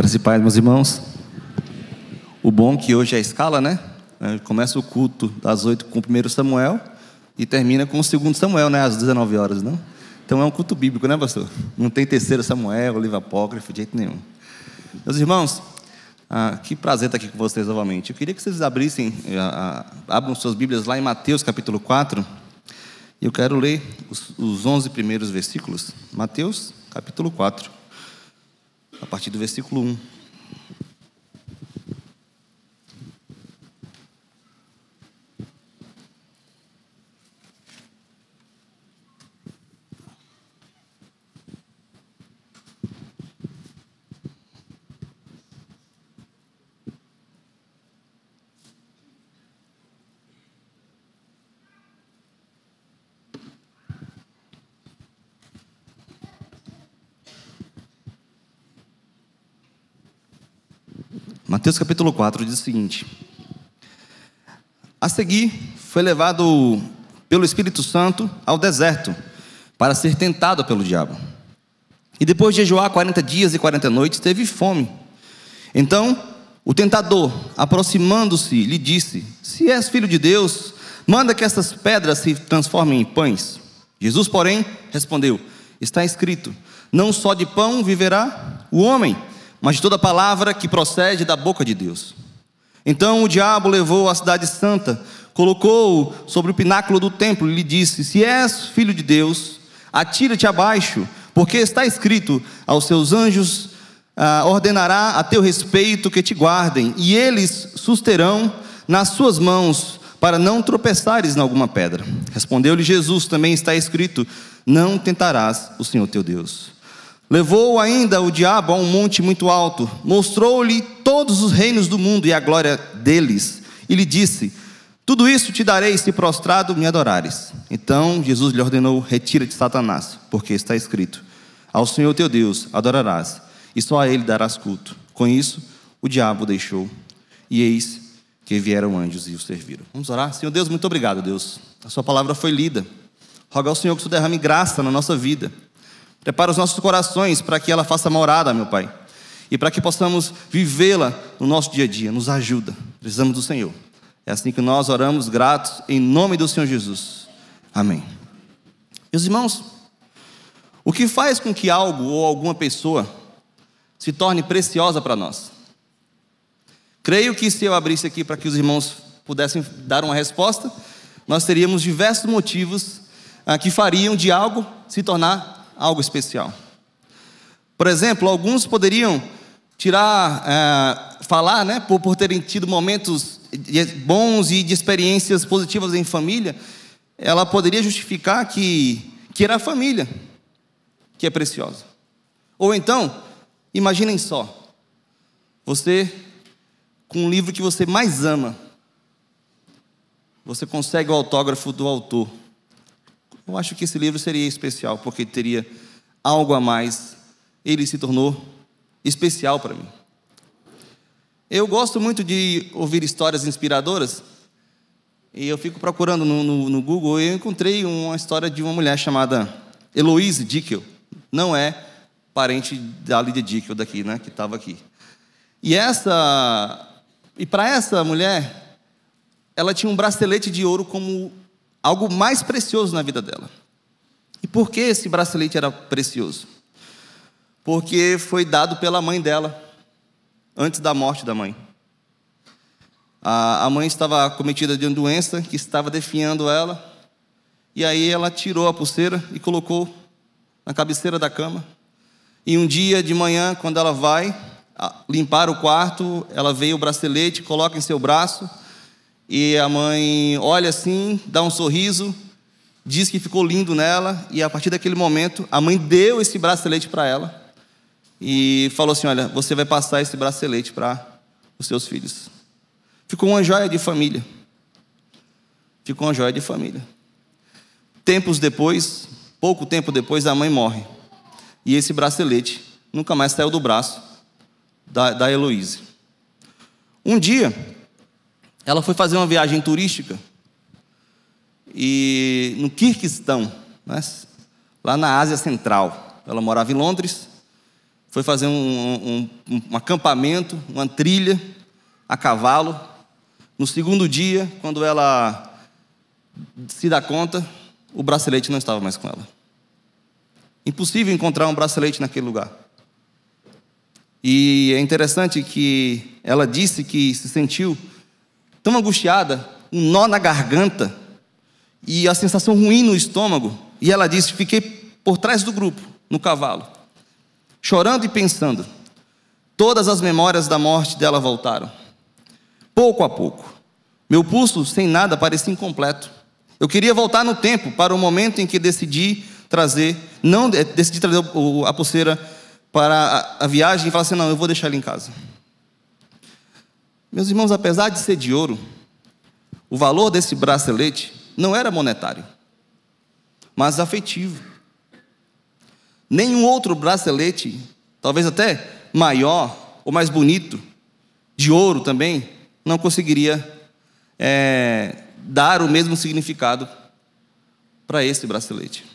Graças e paz, meus irmãos. O bom é que hoje é a escala, né? Começa o culto das 8 com o 1 Samuel e termina com o 2 Samuel, né? Às 19 horas, não? Então é um culto bíblico, né, pastor? Não tem 3 Samuel, livro apócrifo, de jeito nenhum. Meus irmãos, que prazer estar aqui com vocês novamente. Eu queria que vocês abram suas Bíblias lá em Mateus capítulo 4. E eu quero ler os 11 primeiros versículos. Mateus capítulo 4, a partir do versículo 1. Mateus capítulo 4 diz o seguinte: a seguir foi levado pelo Espírito Santo ao deserto para ser tentado pelo diabo. E depois de jejuar 40 dias e 40 noites, teve fome. Então o tentador, aproximando-se, lhe disse: se és filho de Deus, manda que essas pedras se transformem em pães. Jesus, porém, respondeu: está escrito, não só de pão viverá o homem, mas de toda palavra que procede da boca de Deus. Então o diabo levou a cidade santa, colocou-o sobre o pináculo do templo e lhe disse: se és filho de Deus, atira-te abaixo, porque está escrito, aos seus anjos ordenará a teu respeito que te guardem, e eles susterão nas suas mãos, para não tropeçares em alguma pedra. Respondeu-lhe Jesus: também está escrito, não tentarás o Senhor teu Deus. Levou ainda o diabo a um monte muito alto, mostrou-lhe todos os reinos do mundo e a glória deles, e lhe disse: tudo isso te darei se prostrado me adorares. Então Jesus lhe ordenou: retira-te, Satanás, porque está escrito, ao Senhor teu Deus adorarás, e só a ele darás culto. Com isso o diabo o deixou, e eis que vieram anjos e o serviram. Vamos orar? Senhor Deus, muito obrigado, Deus, a sua palavra foi lida. Roga ao Senhor que o Senhor derrame graça na nossa vida. Prepara os nossos corações para que ela faça morada, meu Pai, e para que possamos vivê-la no nosso dia a dia. Nos ajuda, precisamos do Senhor. É assim que nós oramos gratos, em nome do Senhor Jesus. Amém. Meus irmãos, o que faz com que algo ou alguma pessoa se torne preciosa para nós? Creio que se eu abrisse aqui para que os irmãos pudessem dar uma resposta, nós teríamos diversos motivos que fariam de algo se tornar algo especial. Por exemplo, alguns poderiam falar, né, por terem tido momentos bons e de experiências positivas em família, ela poderia justificar que era a família que é preciosa. Ou então, imaginem só, você com o livro que você mais ama, você consegue o autógrafo do autor. Eu acho que esse livro seria especial, porque teria algo a mais. Ele se tornou especial para mim. Eu gosto muito de ouvir histórias inspiradoras, e eu fico procurando no Google, e eu encontrei uma história de uma mulher chamada Eloise Dickel. Não é parente da Lydia Dickel daqui, né, que estava aqui. E para essa mulher, ela tinha um bracelete de ouro como algo mais precioso na vida dela. E por que esse bracelete era precioso? Porque foi dado pela mãe dela, antes da morte da mãe. A mãe estava acometida de uma doença que estava definhando ela, e aí ela tirou a pulseira e colocou na cabeceira da cama. E um dia de manhã, quando ela vai limpar o quarto, ela vê o bracelete, coloca em seu braço, e a mãe olha assim, dá um sorriso, diz que ficou lindo nela, e a partir daquele momento, a mãe deu esse bracelete para ela, e falou assim: olha, você vai passar esse bracelete para os seus filhos. Ficou uma joia de família. Ficou uma joia de família. Tempos depois, pouco tempo depois, a mãe morre, e esse bracelete nunca mais saiu do braço da Eloise. Um dia, ela foi fazer uma viagem turística e no Quirguistão, né, lá na Ásia Central. Ela morava em Londres, foi fazer um acampamento, uma trilha a cavalo. No segundo dia, quando ela se dá conta, o bracelete não estava mais com ela. Impossível encontrar um bracelete naquele lugar. E é interessante que ela disse que se sentiu tão angustiada, um nó na garganta e a sensação ruim no estômago. E ela disse: fiquei por trás do grupo, no cavalo, chorando e pensando. Todas as memórias da morte dela voltaram. Pouco a pouco. Meu pulso, sem nada, parecia incompleto. Eu queria voltar no tempo para o momento em que decidi trazer a pulseira para a viagem e falar assim: não, eu vou deixar ela em casa. Meus irmãos, apesar de ser de ouro, o valor desse bracelete não era monetário, mas afetivo. Nenhum outro bracelete, talvez até maior ou mais bonito, de ouro também, não conseguiria dar o mesmo significado para esse bracelete.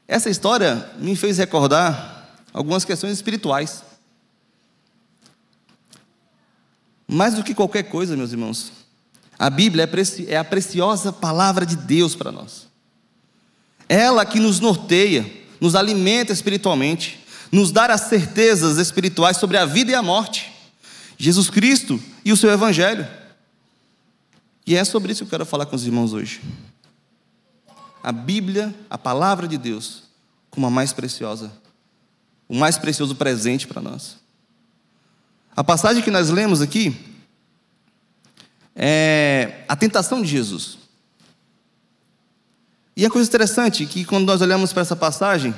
Essa história me fez recordar algumas questões espirituais. Mais do que qualquer coisa, meus irmãos, a Bíblia é a preciosa palavra de Deus para nós. Ela que nos norteia, nos alimenta espiritualmente, nos dá as certezas espirituais sobre a vida e a morte, Jesus Cristo e o seu Evangelho. E é sobre isso que eu quero falar com os irmãos hoje. A Bíblia, a palavra de Deus, como a mais preciosa, o mais precioso presente para nós. A passagem que nós lemos aqui é a tentação de Jesus. E é coisa interessante que quando nós olhamos para essa passagem,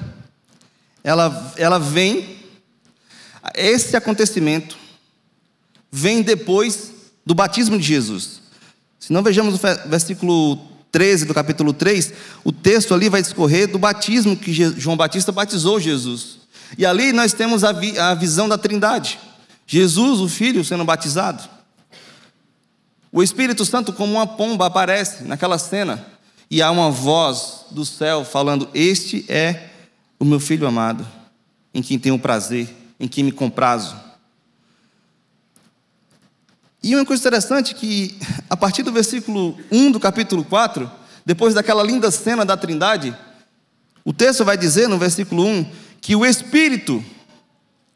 ela vem, esse acontecimento vem depois do batismo de Jesus. Se não vejamos o versículo 13 do capítulo 3, o texto ali vai discorrer do batismo que João Batista batizou Jesus. E ali nós temos a visão da Trindade. Jesus, o Filho, sendo batizado. O Espírito Santo, como uma pomba, aparece naquela cena. E há uma voz do céu falando: este é o meu Filho amado, em quem tenho prazer, em quem me comprazo. E uma coisa interessante que, a partir do versículo 1 do capítulo 4, depois daquela linda cena da Trindade, o texto vai dizer no versículo 1 que o Espírito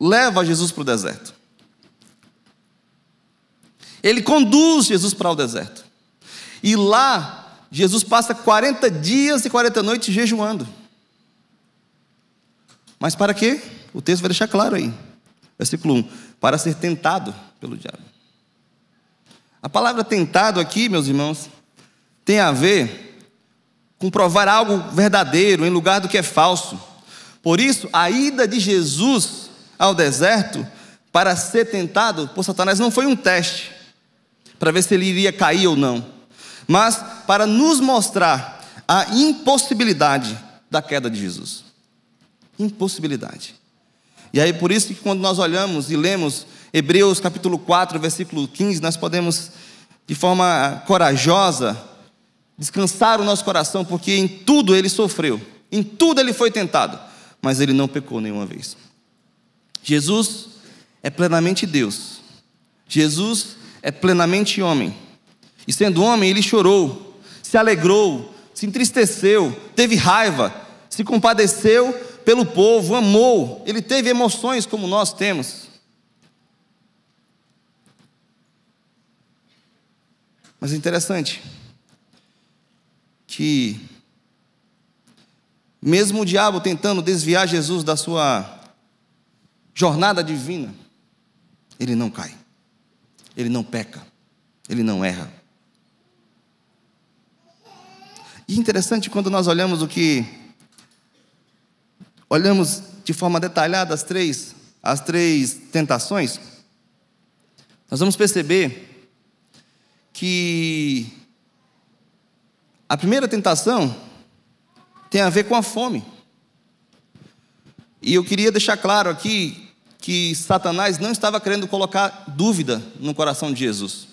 leva Jesus para o deserto. Ele conduz Jesus para o deserto. E lá, Jesus passa 40 dias e 40 noites jejuando. Mas para quê? O texto vai deixar claro aí. Versículo 1. Para ser tentado pelo diabo. A palavra tentado aqui, meus irmãos, tem a ver com provar algo verdadeiro em lugar do que é falso. Por isso, a ida de Jesus ao deserto para ser tentado por Satanás não foi um teste para ver se ele iria cair ou não, mas para nos mostrar a impossibilidade da queda de Jesus. Impossibilidade. E aí por isso que quando nós olhamos e lemos Hebreus capítulo 4, versículo 15, nós podemos, de forma corajosa, descansar o nosso coração, porque em tudo ele sofreu, em tudo ele foi tentado, mas ele não pecou nenhuma vez. Jesus é plenamente Deus. Jesus é plenamente homem. E sendo homem, ele chorou, se alegrou, se entristeceu, teve raiva, se compadeceu pelo povo, amou. Ele teve emoções como nós temos. Mas é interessante que, mesmo o diabo tentando desviar Jesus da sua jornada divina, ele não cai, ele não peca, ele não erra. E é interessante quando nós olhamos olhamos de forma detalhada as três tentações, nós vamos perceber que a primeira tentação tem a ver com a fome. E eu queria deixar claro aqui que Satanás não estava querendo colocar dúvida no coração de Jesus.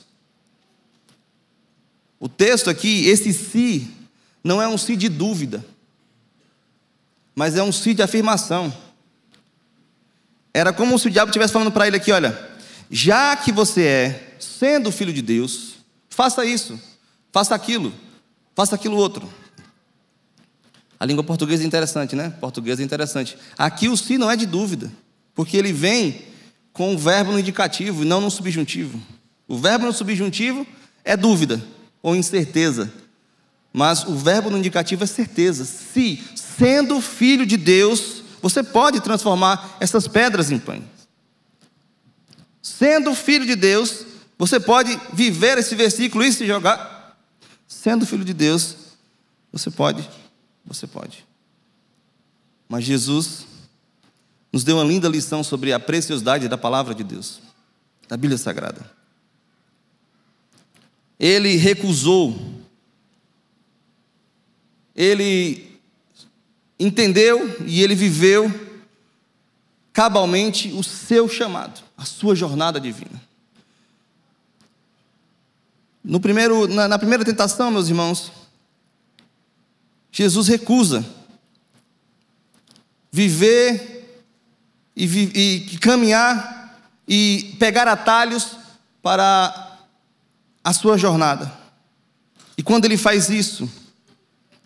O texto aqui, esse si, não é um si de dúvida, mas é um si de afirmação. Era como se o diabo estivesse falando para ele aqui: olha, já que você é, sendo filho de Deus, faça isso, faça aquilo outro. A língua portuguesa é interessante, né? Português é interessante. Aqui o se não é de dúvida, porque ele vem com o verbo no indicativo e não no subjuntivo. O verbo no subjuntivo é dúvida ou incerteza, mas o verbo no indicativo é certeza. Se, sendo filho de Deus, você pode transformar essas pedras em pães. Sendo filho de Deus, você pode viver esse versículo e se jogar. Sendo filho de Deus, você pode. Mas Jesus nos deu uma linda lição sobre a preciosidade da palavra de Deus, da Bíblia Sagrada. Ele recusou, ele entendeu e ele viveu cabalmente o seu chamado, a sua jornada divina. Na primeira tentação, meus irmãos, Jesus recusa viver e caminhar e pegar atalhos para a sua jornada. E quando ele faz isso,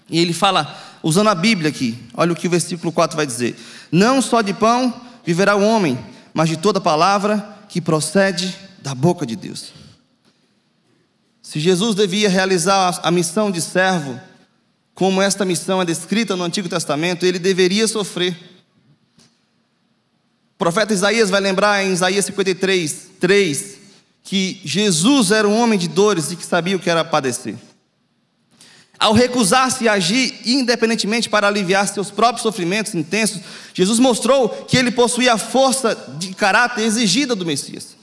e ele fala, usando a Bíblia aqui, olha o que o versículo 4 vai dizer: não só de pão viverá o homem, mas de toda palavra que procede da boca de Deus. Se Jesus devia realizar a missão de servo, como esta missão é descrita no Antigo Testamento, ele deveria sofrer. O profeta Isaías vai lembrar em Isaías 53:3 que Jesus era um homem de dores e que sabia o que era padecer. Ao recusar-se a agir independentemente para aliviar seus próprios sofrimentos intensos, Jesus mostrou que ele possuía a força de caráter exigida do Messias.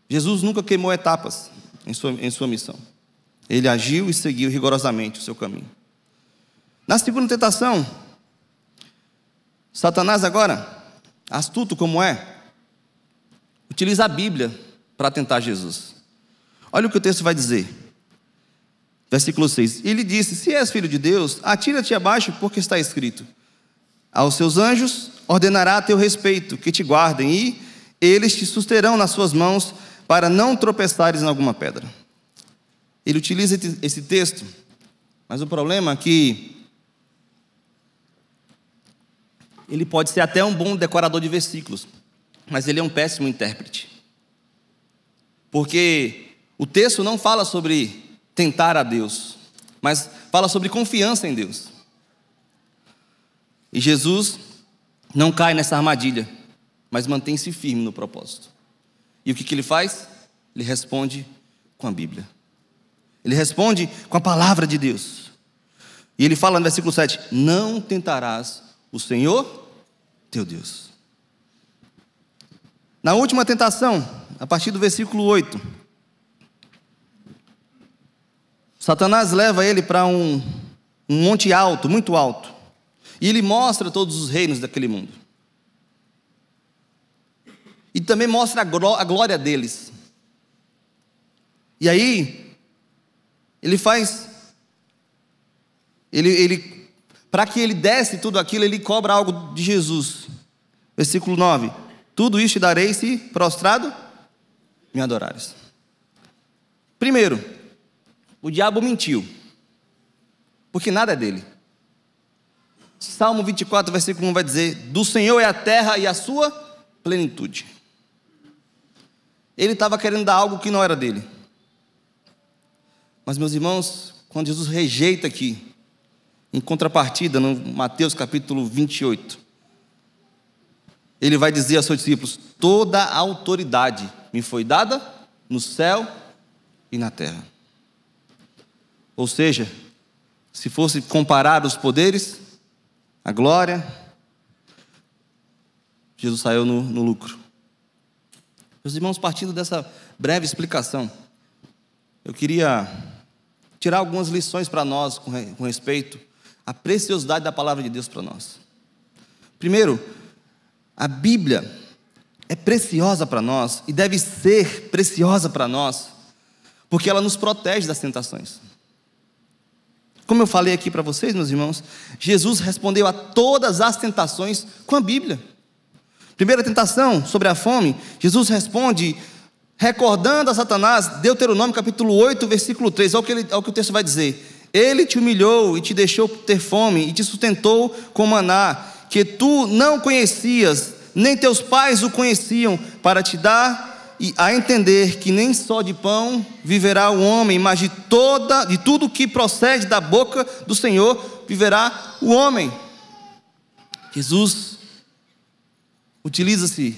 Jesus nunca queimou etapas em sua missão. Ele agiu e seguiu rigorosamente o seu caminho. Na segunda tentação, Satanás agora, astuto como é, utiliza a Bíblia para tentar Jesus. Olha o que o texto vai dizer. Versículo 6. Ele disse: se és filho de Deus, atira-te abaixo, porque está escrito: aos seus anjos ordenará a teu respeito, que te guardem, e eles te susterão nas suas mãos, para não tropeçares em alguma pedra. Ele utiliza esse texto, mas o problema é que ele pode ser até um bom decorador de versículos, mas ele é um péssimo intérprete. Porque o texto não fala sobre tentar a Deus, mas fala sobre confiança em Deus. E Jesus não cai nessa armadilha, mas mantém-se firme no propósito. E o que ele faz? Ele responde com a Bíblia. Ele responde com a palavra de Deus. E ele fala no versículo 7: não tentarás o Senhor teu Deus. Na última tentação, a partir do versículo 8, Satanás leva ele para um monte alto, muito alto, e ele mostra todos os reinos daquele mundo. E também mostra a glória deles. E aí, ele faz, para que ele desse tudo aquilo, ele cobra algo de Jesus. Versículo 9: tudo isto te darei se prostrado me adorares. Primeiro, o diabo mentiu, porque nada é dele. Salmo 24, versículo 1 vai dizer: do Senhor é a terra e a sua plenitude. Ele estava querendo dar algo que não era dele. Mas, meus irmãos, quando Jesus rejeita aqui, em contrapartida, no Mateus capítulo 28, ele vai dizer aos seus discípulos: toda a autoridade me foi dada no céu e na terra. Ou seja, se fosse comparar os poderes, a glória, Jesus saiu no lucro. Meus irmãos, partindo dessa breve explicação, eu queria tirar algumas lições para nós com respeito à preciosidade da palavra de Deus para nós. Primeiro, a Bíblia é preciosa para nós e deve ser preciosa para nós, porque ela nos protege das tentações. Como eu falei aqui para vocês, meus irmãos, Jesus respondeu a todas as tentações com a Bíblia. Primeira tentação sobre a fome, Jesus responde recordando a Satanás, Deuteronômio capítulo 8, versículo 3, olha o que o texto vai dizer. Ele te humilhou e te deixou ter fome e te sustentou com maná, que tu não conhecias, nem teus pais o conheciam, para te dar a entender que nem só de pão viverá o homem, mas de tudo que procede da boca do Senhor viverá o homem. Jesus utiliza-se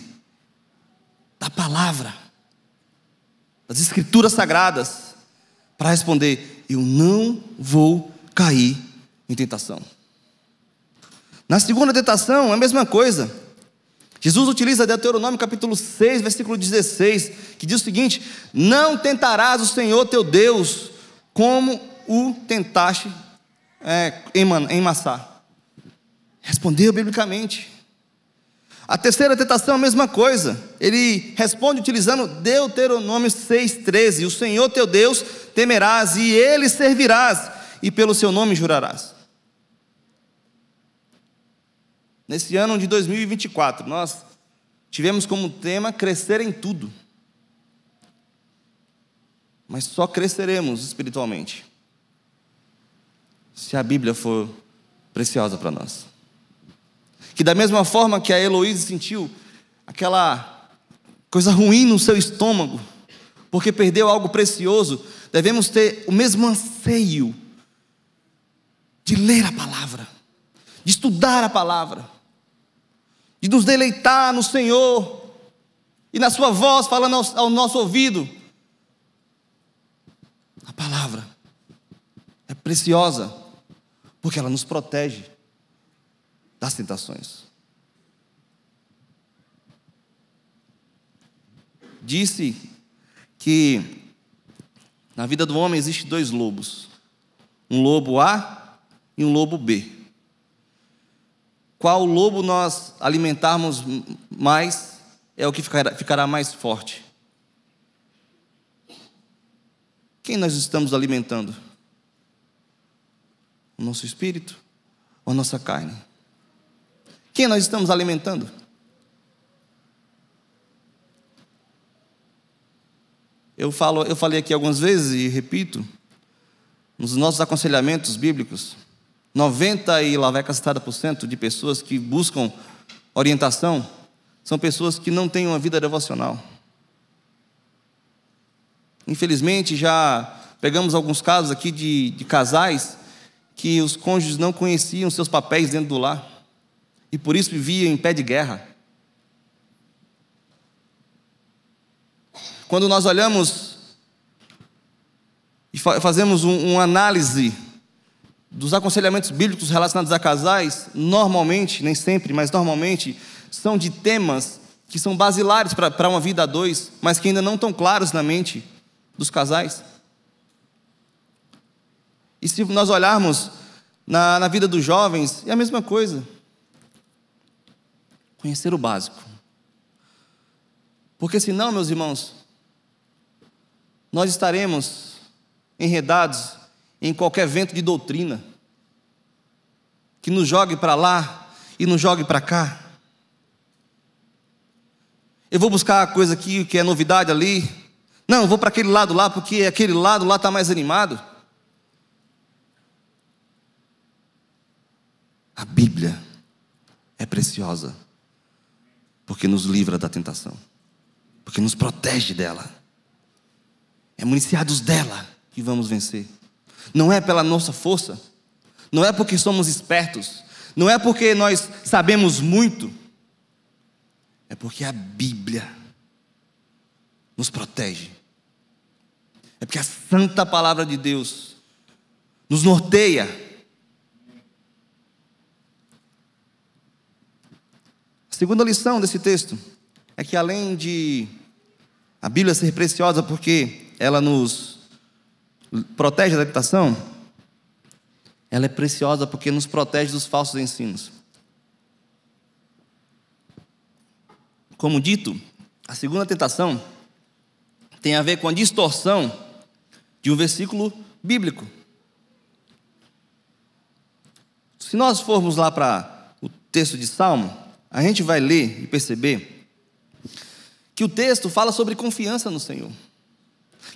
da palavra, das escrituras sagradas, para responder: eu não vou cair em tentação. Na segunda tentação, a mesma coisa. Jesus utiliza Deuteronômio capítulo 6, versículo 16, que diz o seguinte: não tentarás o Senhor teu Deus como o tentaste em Massá. Respondeu biblicamente. A terceira tentação, a mesma coisa. Ele responde utilizando Deuteronômio 6,13. O Senhor teu Deus temerás e Ele servirás, e pelo seu nome jurarás. Nesse ano de 2024, nós tivemos como tema crescer em tudo. Mas só cresceremos espiritualmente se a Bíblia for preciosa para nós. Que da mesma forma que a Heloísa sentiu aquela coisa ruim no seu estômago, porque perdeu algo precioso, devemos ter o mesmo anseio de ler a palavra, de estudar a palavra, de nos deleitar no Senhor, e na sua voz falando ao nosso ouvido. A palavra é preciosa, porque ela nos protege das tentações. Disse que na vida do homem existem dois lobos, um lobo A e um lobo B. Qual lobo nós alimentarmos mais é o que ficará mais forte. Quem nós estamos alimentando? O nosso espírito ou a nossa carne? Quem nós estamos alimentando? Eu falei aqui algumas vezes e repito, nos nossos aconselhamentos bíblicos, 90% de pessoas que buscam orientação são pessoas que não têm uma vida devocional. Infelizmente, já pegamos alguns casos aqui de casais que os cônjuges não conheciam seus papéis dentro do lar e por isso viviam em pé de guerra. Quando nós olhamos e fazemos uma análise dos aconselhamentos bíblicos relacionados a casais, normalmente, nem sempre, mas normalmente, são de temas que são basilares para uma vida a dois, mas que ainda não estão claros na mente dos casais. E se nós olharmos na vida dos jovens, é a mesma coisa. Conhecer o básico. Porque senão, meus irmãos, nós estaremos enredados em qualquer vento de doutrina que nos jogue para lá e nos jogue para cá. Eu vou buscar a coisa aqui que é novidade ali. Não, eu vou para aquele lado lá porque aquele lado lá está mais animado. A Bíblia é preciosa porque nos livra da tentação, porque nos protege dela. É municiados dela que vamos vencer. Não é pela nossa força, não é porque somos espertos, não é porque nós sabemos muito, é porque a Bíblia nos protege. É porque a santa palavra de Deus nos norteia. A segunda lição desse texto é que além de a Bíblia ser preciosa porque ela nos protege da tentação, ela é preciosa porque nos protege dos falsos ensinos. Como dito, a segunda tentação tem a ver com a distorção de um versículo bíblico. Se nós formos lá para o texto de Salmo, a gente vai ler e perceber que o texto fala sobre confiança no Senhor.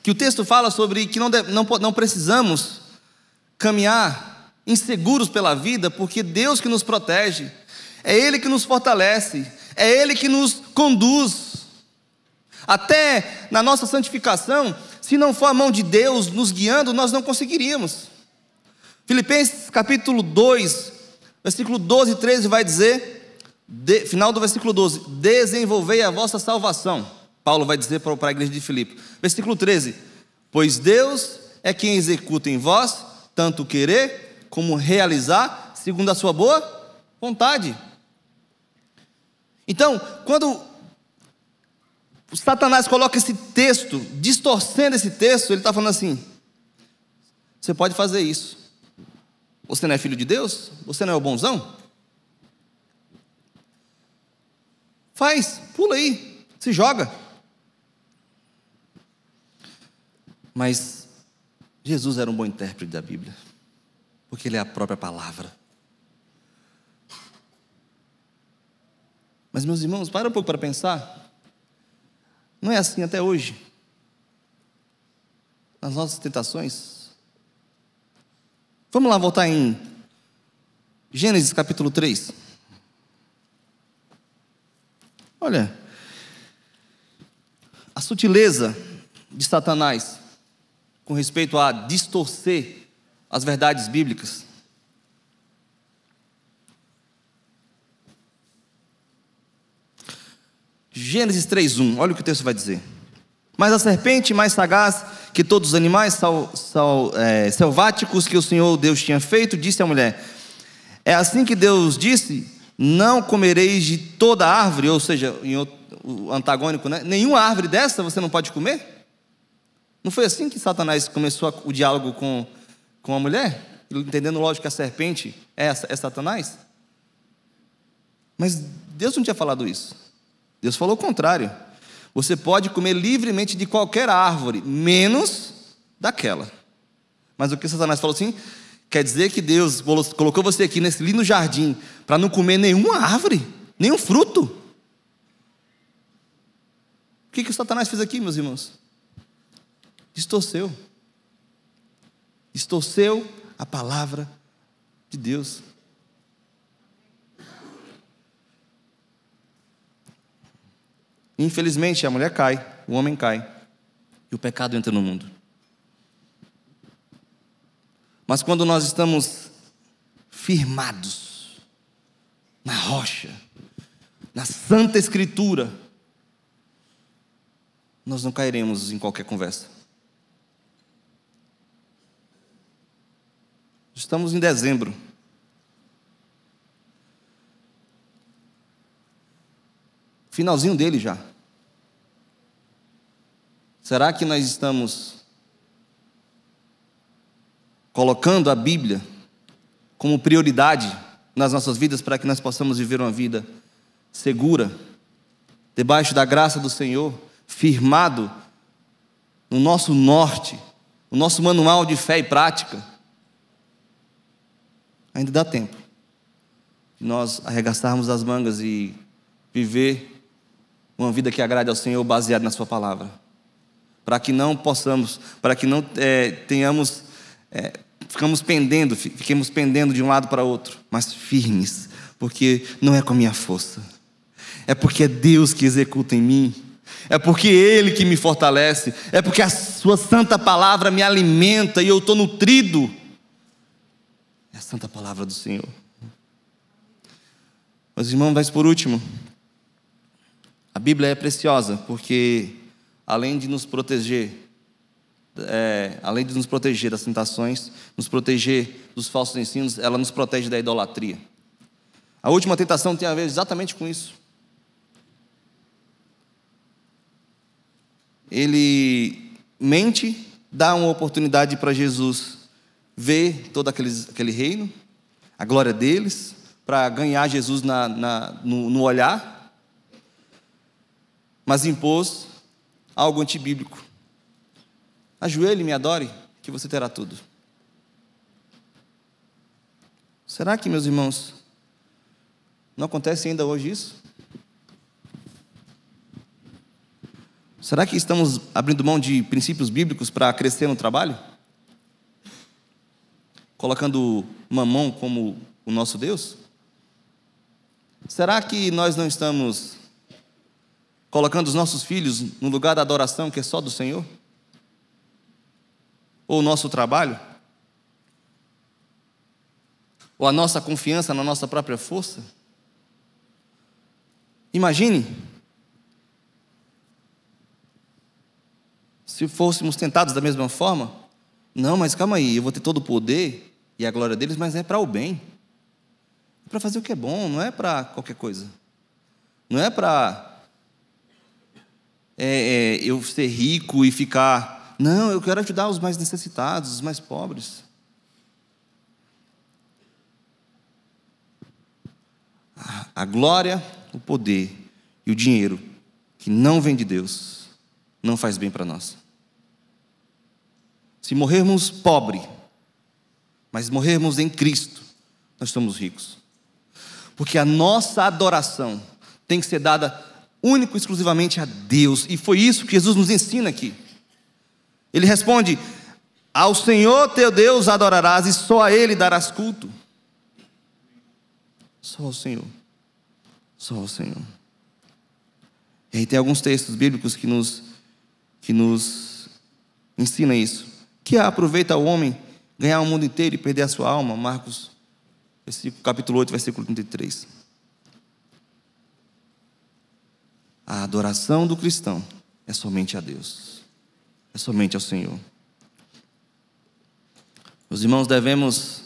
Que o texto fala sobre que não precisamos caminhar inseguros pela vida, porque Deus que nos protege, é Ele que nos fortalece, é Ele que nos conduz. Até na nossa santificação, se não for a mão de Deus nos guiando, nós não conseguiríamos. Filipenses capítulo 2, versículo 12 e 13 vai dizer, final do versículo 12, desenvolvei a vossa salvação. Paulo vai dizer para a igreja de Filipe. Versículo 13, pois Deus é quem executa em vós, tanto querer como realizar, segundo a sua boa vontade. Então, quando o Satanás coloca esse texto, distorcendo esse texto, ele está falando assim, você pode fazer isso. Você não é filho de Deus? Você não é o bonzão? Faz, pula aí, se joga. Mas Jesus era um bom intérprete da Bíblia, porque Ele é a própria palavra. Mas, meus irmãos, para um pouco para pensar. Não é assim até hoje. Nas nossas tentações. Vamos lá voltar em Gênesis capítulo 3. Olha, a sutileza de Satanás com respeito a distorcer as verdades bíblicas. Gênesis 3:1, olha o que o texto vai dizer. Mas a serpente, mais sagaz que todos os animais selváticos que o Senhor Deus tinha feito, disse à mulher: é assim que Deus disse, não comereis de toda árvore, ou seja, o antagônico, né? Nenhuma árvore dessa você não pode comer? Não foi assim que Satanás começou o diálogo com a mulher? Entendendo, lógico, que a serpente é Satanás? Mas Deus não tinha falado isso. Deus falou o contrário. Você pode comer livremente de qualquer árvore, menos daquela. Mas o que Satanás falou assim, quer dizer que Deus colocou você aqui nesse lindo jardim para não comer nenhuma árvore, nenhum fruto. O que o Satanás fez aqui, meus irmãos? Distorceu a palavra de Deus. Infelizmente, a mulher cai, o homem cai, e o pecado entra no mundo. Mas quando nós estamos firmados na rocha, na Santa Escritura, nós não cairemos em qualquer conversa. Estamos em dezembro. Finalzinho dele já. Será que nós estamos colocando a Bíblia como prioridade nas nossas vidas para que nós possamos viver uma vida segura, debaixo da graça do Senhor, firmado no nosso norte, no nosso manual de fé e prática? Ainda dá tempo de nós arregaçarmos as mangas e viver uma vida que agrade ao Senhor baseada na sua palavra, para que não possamos, para que não tenhamos, fiquemos pendendo de um lado para outro, mas firmes, porque não é com a minha força, é porque é Deus que executa em mim, é porque Ele que me fortalece, é porque a sua santa palavra me alimenta e eu estou nutrido. É a santa palavra do Senhor. Meus irmãos, mas por último, a Bíblia é preciosa porque, além de nos proteger das tentações, nos proteger dos falsos ensinos, ela nos protege da idolatria. A última tentação tem a ver exatamente com isso. Ele mente, dá uma oportunidade para Jesus ver todo aquele reino, a glória deles, para ganhar Jesus no olhar, mas impôs algo antibíblico. Ajoelhe e me adore, que você terá tudo. Será que, meus irmãos, Não acontece ainda hoje isso? Será que estamos abrindo mão de princípios bíblicos para crescer no trabalho? Colocando Mamon como o nosso Deus? Será que nós não estamos colocando os nossos filhos no lugar da adoração que é só do Senhor? Ou o nosso trabalho? Ou a nossa confiança na nossa própria força? Imagine se fôssemos tentados da mesma forma. Não, mas calma aí, eu vou ter todo o poder e a glória deles, mas é para o bem. É para fazer o que é bom, não é para qualquer coisa. Não é para eu ser rico e ficar... Não, eu quero ajudar os mais necessitados, os mais pobres. A glória, o poder e o dinheiro que não vem de Deus não faz bem para nós. Se morrermos pobre, mas morrermos em Cristo, nós somos ricos. Porque a nossa adoração tem que ser dada único e exclusivamente a Deus. E foi isso que Jesus nos ensina aqui. Ele responde: ao Senhor teu Deus adorarás e só a Ele darás culto. Só ao Senhor. Só ao Senhor. E aí tem alguns textos bíblicos que nos ensinam isso. Que aproveita o homem ganhar o mundo inteiro e perder a sua alma. Marcos, capítulo 8, versículo 33. A adoração do cristão é somente a Deus. É somente ao Senhor. Os irmãos, devemos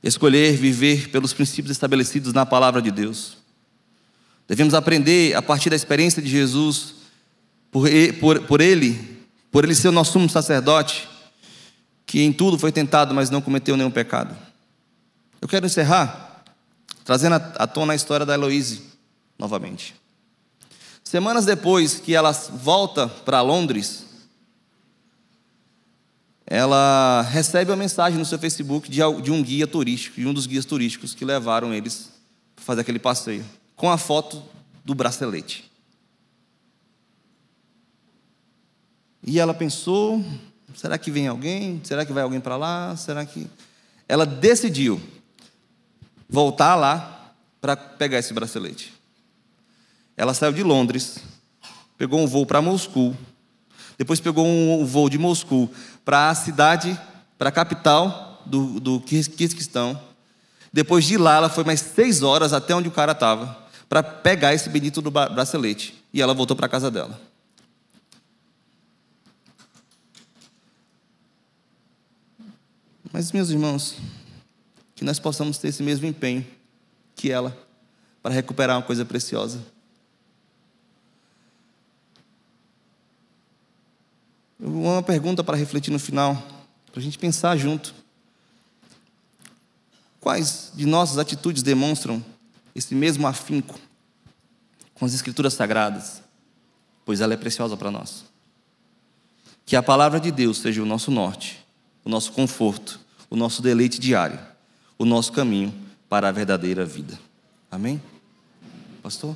escolher viver pelos princípios estabelecidos na palavra de Deus. Devemos aprender a partir da experiência de Jesus, por ele ser o nosso sumo sacerdote, que em tudo foi tentado, mas não cometeu nenhum pecado. Eu quero encerrar trazendo à tona a história da Heloíse novamente. Semanas depois que ela volta para Londres, ela recebe uma mensagem no seu Facebook de um guia turístico, de um dos guias turísticos que levaram eles para fazer aquele passeio, com a foto do bracelete. E ela pensou: será que vem alguém? Será que vai alguém para lá? Será que... Ela decidiu voltar lá para pegar esse bracelete. Ela saiu de Londres, pegou um voo para Moscou, depois pegou um voo de Moscou para a cidade, para a capital do Quirguistão. Depois de lá, ela foi mais 6 horas até onde o cara estava, para pegar esse bendito do bracelete. E ela voltou para a casa dela. Mas, meus irmãos, que nós possamos ter esse mesmo empenho que ela, para recuperar uma coisa preciosa. Uma pergunta para refletir no final, para a gente pensar junto. Quais de nossas atitudes demonstram esse mesmo afinco com as Escrituras Sagradas? Pois ela é preciosa para nós. Que a palavra de Deus seja o nosso norte, o nosso conforto, o nosso deleite diário, o nosso caminho para a verdadeira vida. Amém? Pastor?